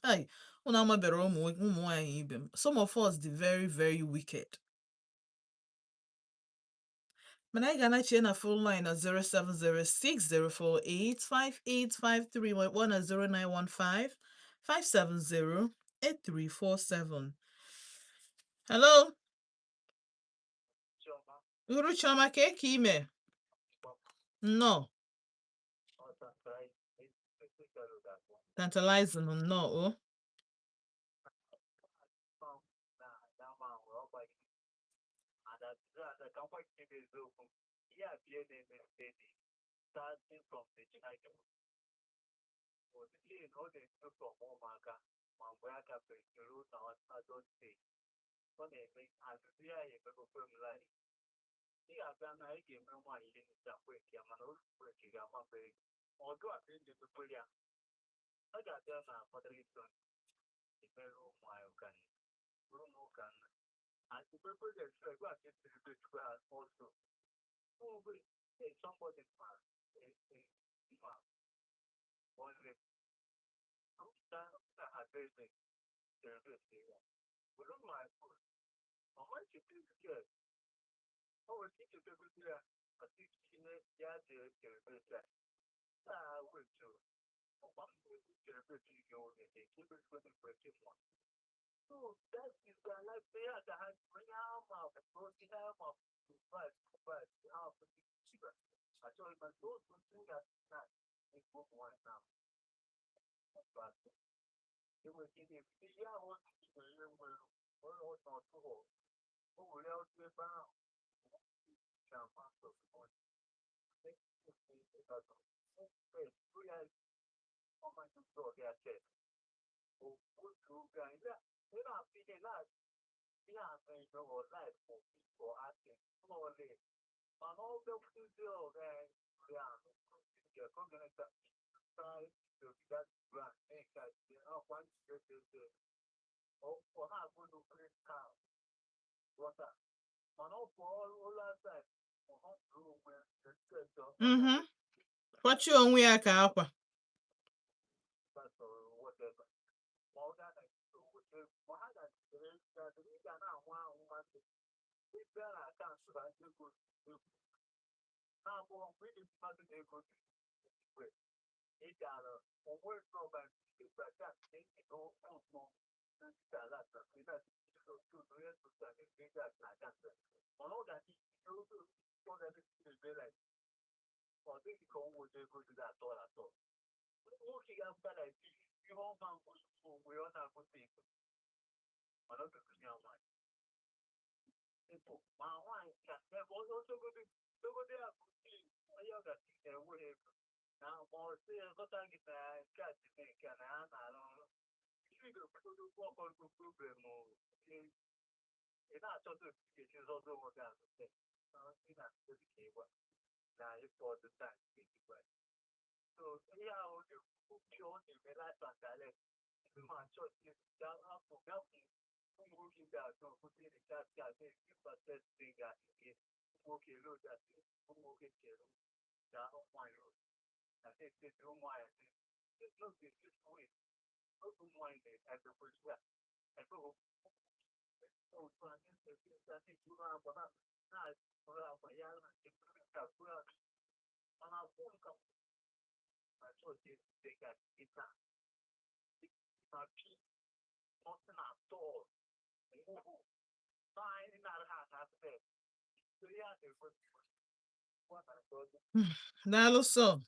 Ai, ụnụ amabere ụmụ nwaanyị ibe m. Some of us dị very, very wicked. Mana anyị ga-anachie na phone line na 0706048585 ma kpọọ na 0915-570-8347. Hello. Uru Chioma, ka ime? No. Tantalizing, no. Starting from the child. All the stuff from Omaka, Mamboyaka, Peru, now adult stage. When they make as we are a people life. See, I've done a game no one in the way, Yamano, breaking a mumble, or do I think the people here? I got them for the reason. The Peru, my can, Bruno can. And the people that try to get to the class also. Oh, wait, somebody passed. One day, I'm addressing the real. But on my foot, how much you think good? Oh, I think it's a good year. I think she knows that the real. I will too. I'm going to get a bit of your own. Keep it for the breaking one. So that is the life there that has bring out of the protein out of the but out of the sugar. I told my those who think that it's book one now. But it was in the year or not too old. Who will else be found? Shall pass of the point. Next to the other. We have how much you saw their chest. Oh, good to guys. They're not feeding us. Yeah, I mean, your life for people asking slowly. And all the people that you're going to try to get grant, make that, once you get this, or how good to clean cow, water. And all for all that time, or how to when the Mhm. What you onwe ya ka akwa. that's or whatever. All that I do, which is what I got to do, that we got now one if there are can't survive the good. Now, we didn't pass the good. It got a word from a but that thing to go on more. And that we got to do the rest of that. We got that. All that is so that it is like, or this go would go to that all at all. Looking after that, you all man we all have good people. I don't think you know why. People, my wife can also go to go there. I got away. Now, more serious, what I get cat to make an answer. You go to walk on the problem. It's not so good. It's also what I say. It's not good. Now, it's for the time. So, yeah, you show the life and dialect. You might show you down up to help you. Moving down to put in the chat, you process thing that is okay, look at it. Okay, down on my road. I think this room, why this look is just way. Open minded as a person. I go, oh, so I think you are about that. Now, for our young, if you have on our phone, I told you they got it done. My peace, nothing at all. Fine, not half there. So, yeah, it was what I thought. Daalụ so.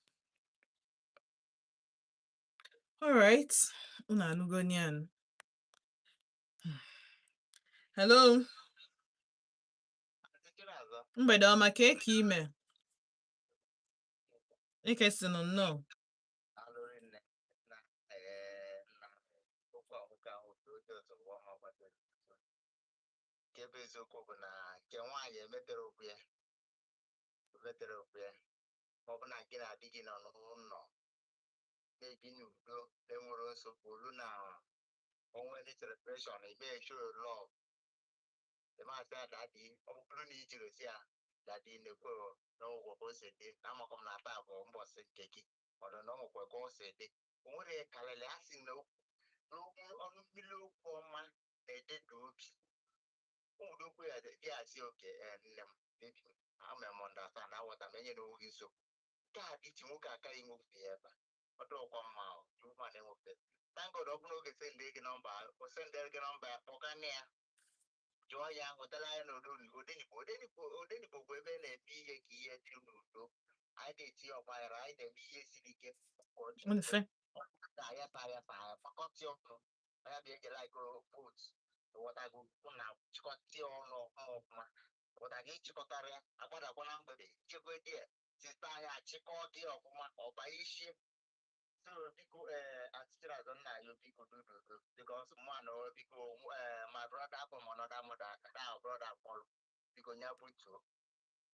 All right. Unu anụgo nyan. Hello. Mgbede ọma ka eke ime. Eke si nụ nnọọ. Nke bụ eziokwu bụ na nke nwaanyị emetere okwu ya ọ bụ na gị na-adị gị nọ n'ụlọ na-ebi n'udo enwere nsogbu olu na onwe ndị celebration ime show love ịmasị ya dadi ọ bụrụ na ijiri si ya dadi na-ekwe n'ụgwọ ka o si dị na amakọ m na taa bụ mbọsị nke gị ọdụ na ọnwekwe ka o si dị o nwere karịrị a sị na ọnụ mmiri okwu ọma na-ededu obi ụmụdokwu ya dị asị oke nne m ama m understand aghọta m enyere onwe gị nsogbu nke a dị iche nwoke akaghị nwofe ya ebe ọ dịkwa mma ma na-enwofe tangod ọ bụrụ oge sendị gị nọmba o sendịrị gị nọmba ya kpọgana ya jụọ ya hụtara ya n'odenigbo bụ ebe na-eme ihe ka ihe dị n'udo anyị na-eti ọgbaghara anyị na-eme ihe siri ike ya kpakọtị ọkụ ya bịa ejela vot wọtago na chịkọta ọnụ ọfụma ụda gị chịkọtara ya agbadagwa na mgbede chekwa dị ya sita ya achịkọ dị ọfụma ọba isi so biko atịchara azọ nna ya biko dododo because mmanụ biko my brother from another mother that brother kpọrọ biko nya butuo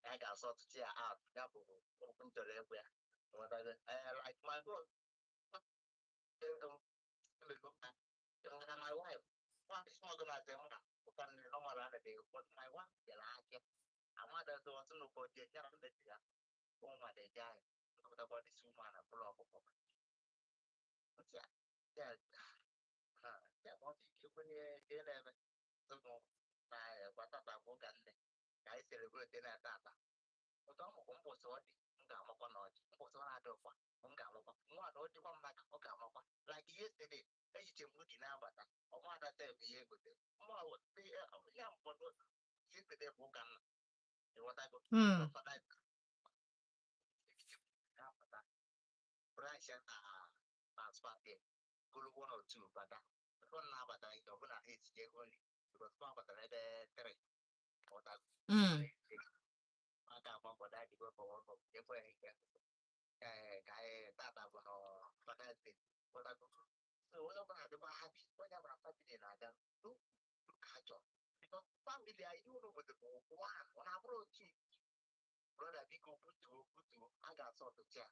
ya ga-asọ ọtụtụ ya out ya bụ okwu ntọrọ ekwe ya like my God my wife one small girl at the moment can normal at the day but my wife the last amada so want to know about the job that ya oh my day guy about this woman a block of yeah yeah yeah want to keep when you get them so no na kwata ta ko kan le kai celebrate na tata o to mo ko so di nga mo ko no di ko so na do kwa nga mo ko mo do di kwa maka o ka mo kwa like yesterday ejiche m di na abata ọmụada tep ihe egote ya mkpọdo yesterday bụ ụka nna ịghọtago branch na spate golo 1 or 2 bata ọ na-abata ike ọbụna 8 je only because ọ batara ebe 3 ịghọtago maka agbapọda dịgo fọwọkọ ekwe ike ka anyị tata bụ na fọdate ịghọtago so onye ọbụla dịkwa happy onye ọbụla family na-aga ka achọ Ile ya ihe ụlọ obodo bụ one ọ na-abụrụ otu brother biko butuo a ga-asọ ọtụtụ a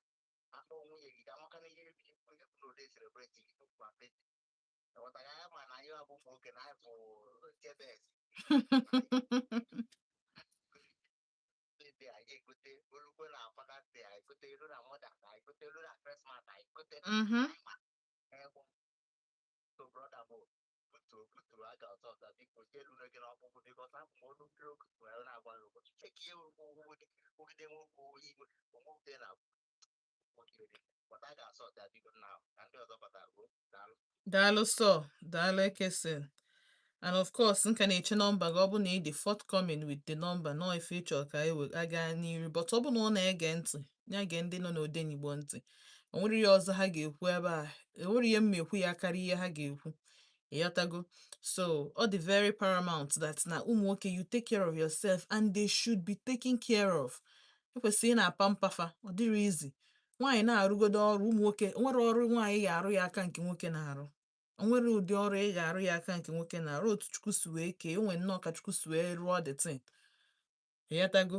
afọ nwunye gị ga-amaka na ihe onye bụ n'ode celebrate gị tupu ma pete ọtara ya ma na anyị abụ nwoke na anyị bụ chebes ebe anyị egote olugbo na Father's Day anyị gote elu na Mother's Day anyị gote elu na Christmas anyị gote ebe so brother bụ butuo a ga-asọ ọta biko jelu n'oge n'ọkpụkpụ biko sapụ m olu mmiri okutu wee na-agba n'ụbọchị cheki ihe ogide nwoke igwe omude na but a ga-asọ ọta biko na ndị ọzọ batara bụ daalụ sọ daalụ ekesen. And of course nka na-eche nọmba gị ọ bụ na ị dị forthcoming with the number nọ ife ịchọ ka a gaa n'iru but ọ bụ na ọ na-ege ntị ya gee ndị nọ n'Odenigbo ntị o nwere ihe ọzọ ha ga-ekwu ebe a enwere ihe mma ekwu ya karịa ihe ha ga-ekwu ịghọtago so ọ dị very paramount that na ụmụ nwoke you take care of yourself and they should be taken care of ekwesịrị ị na-apa mpafa ọ dịrị izi nwaanyị na-arụgodo ọrụ ụmụ nwoke nwere ọrụ nwaanyị ga-arụ ya aka nke nwoke na-arụ onwere ụdị ọrụ ị ga-arụ ya aka nke nwoke na-arụ otu Chukwu si wee kee onwe nnọọ ka Chukwu si wee rụọ the thing ịghọtago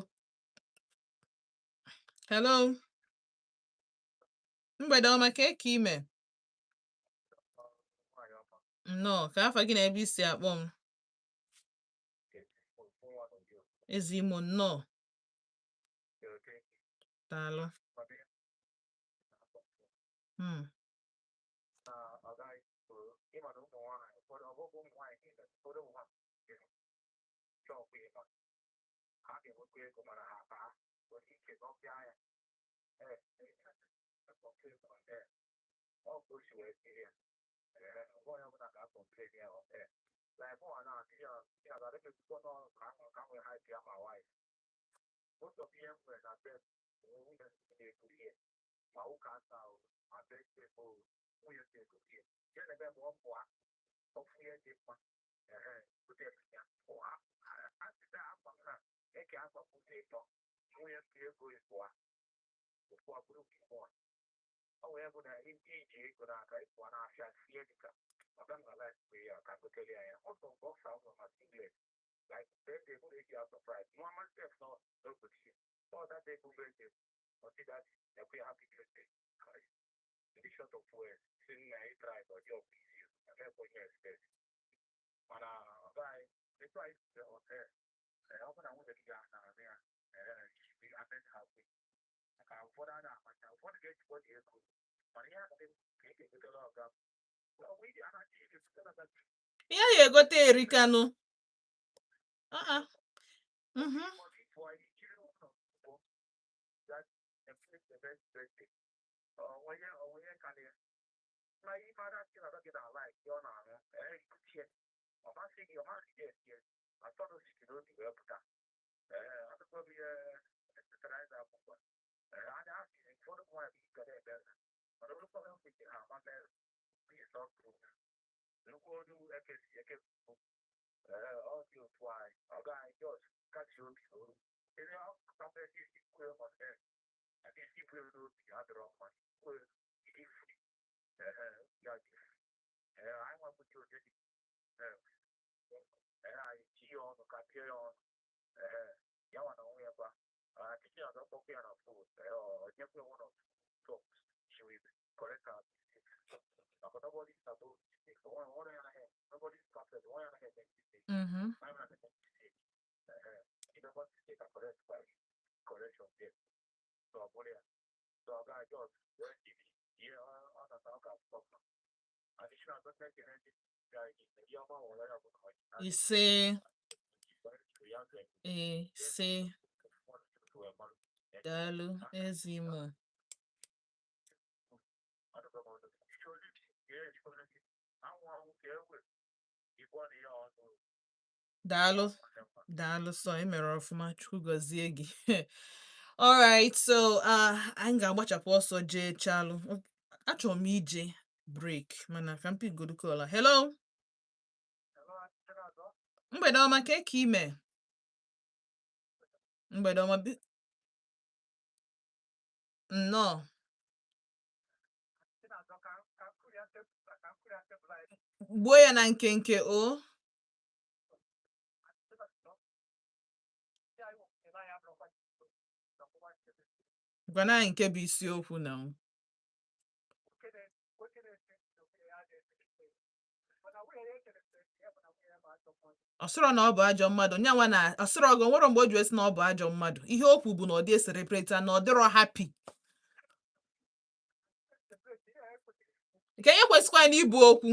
hello mgbede ọma ka eke ime nnọọ ka afa gị na ebe isi akpọ m ezimo nnọọ daalụ ihe ya egote erikanụ ise ise daalụ ezimo daalụ daalụ sọ ị mere ọfụma Chukwu gọzie gị alright so anyị ga-agbachapụ ọsọ jee chalụ achọrọ m ije break mana ka mpi godukola hello mgbede ọma ka eke ime mgbede ọma nnọọ gbuo ya na nkenke o gwana anyị nke bụ isiokwu na ọsịrọ na ọ bụ ajọ mmadụ nyanwa na ọsịrọ ọgọ nwere mgbe o ji esi na ọ bụ ajọ mmadụ ihe okwu bụ na ọ dị eselebreti na ọ dịrọ hapi nke ihe kwesịkwa na ibu okwu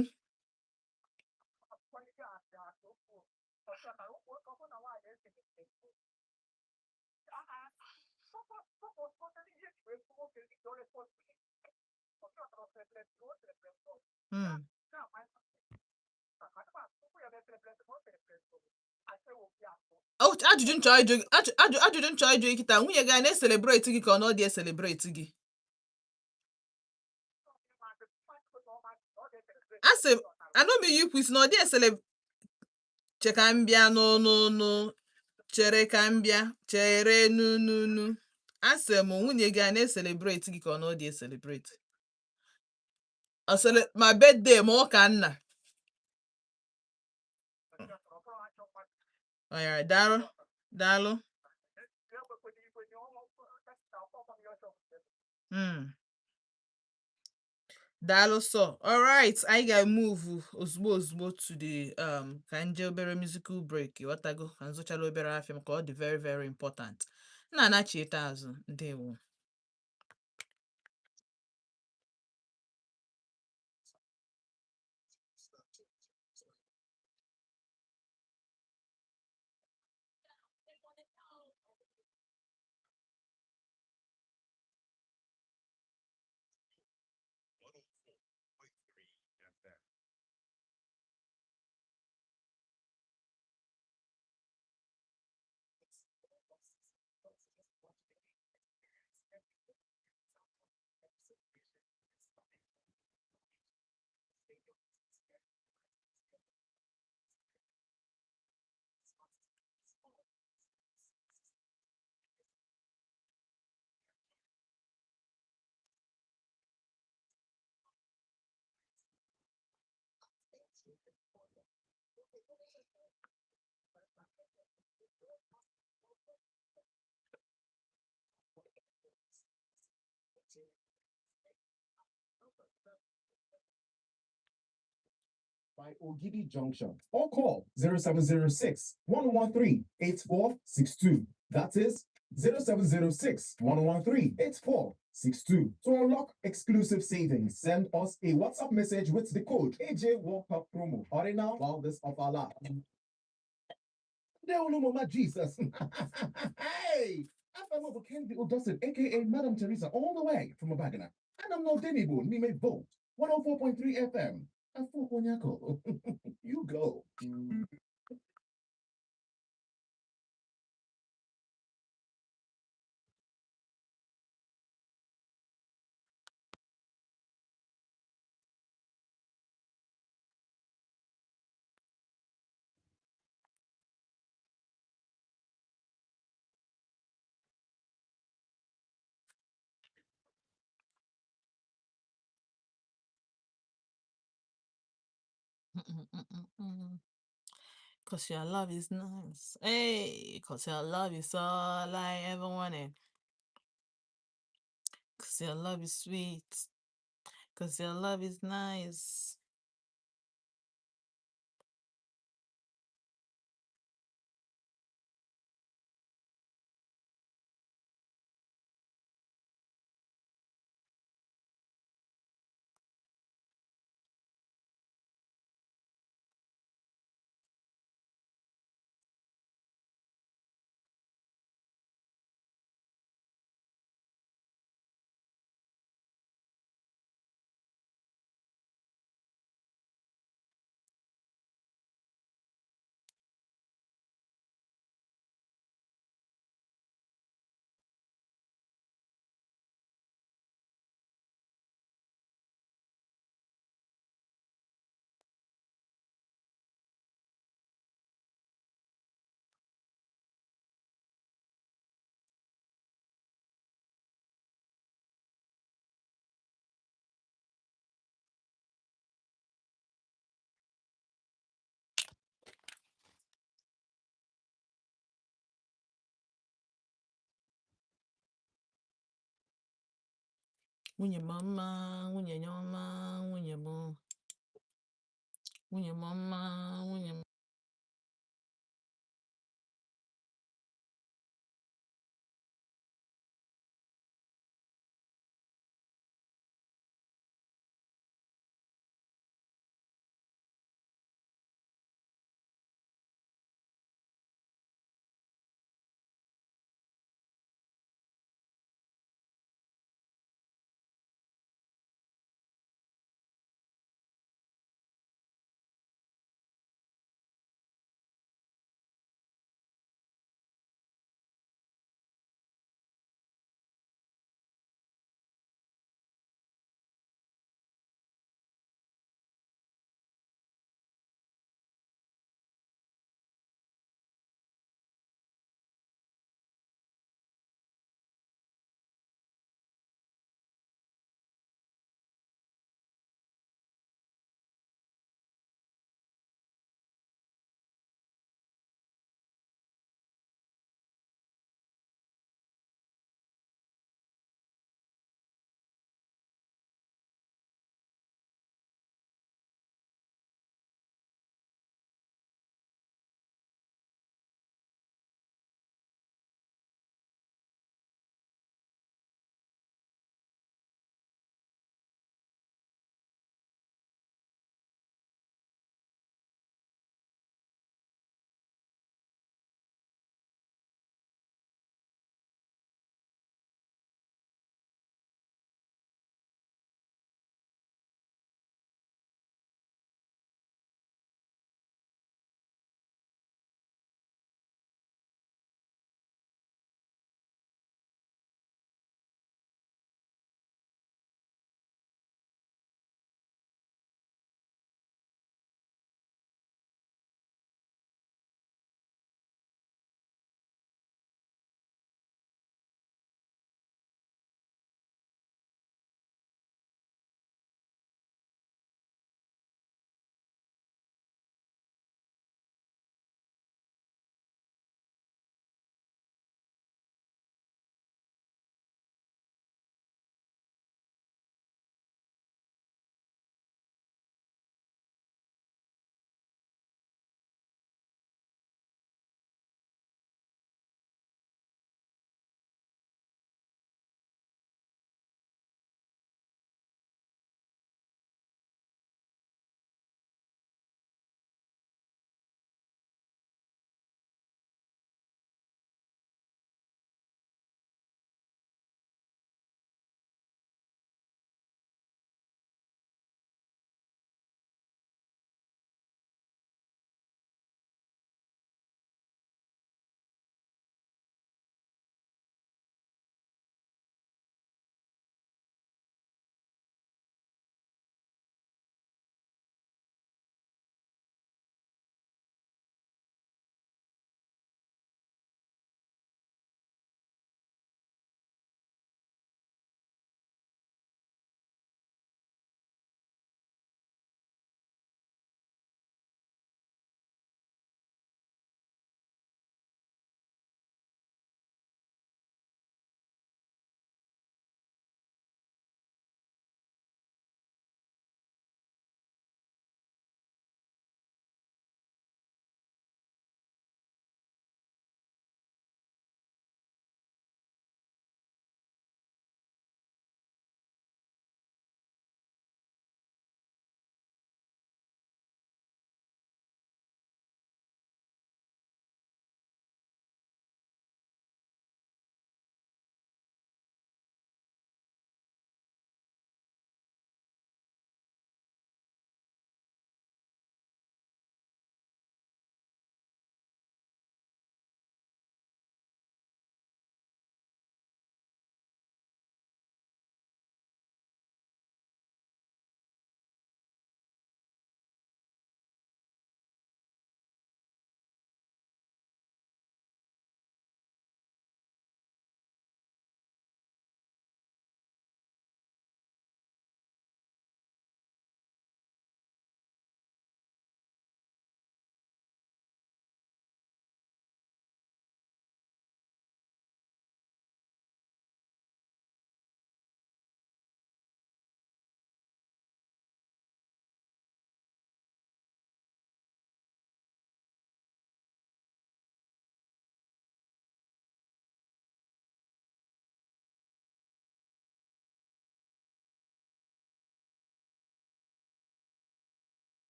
ajụjụ nchọ ịjụ gị kịta nwunye gị a na-eselebreti gị ka ọ na ọ dị eselebreti gị asị anụmiyi ikwu isi na ọ dị che ka m bịa n'ọnụnụ chere ka m bịa chere n'ununu asị m nwunye gị a na-eselebreti gị ka ọ na ọ dị eselebreti ma bedde ma ụka nna oyara daalụ daalụ sọ alright anyị ga-emove ozugbo to the ka nje obere musical break ghọtago ka nzụchala obere afịa maka ọ dị very very important na-anachieta azụ ndewo by Ogidi Junction or call 0706-113-8462. That is 0706-113-8462. To unlock exclusive savings, send us a WhatsApp message with the code AJ World Cup promo. Hurry now while this offer lasts. Jesus. Hey! I'm over Kedu Udosset, aka Madam Teresa, all the way from Abagana. And I'm not ODENIGBO, me may vote. 104.3 FM. You go. Cause your love is nice. Hey, cause your love is all I ever wanted. Cause your love is sweet. Cause your love is nice. Nwunye m ọma, nwunye ya ọma, nwunye m ọma, nwunye m.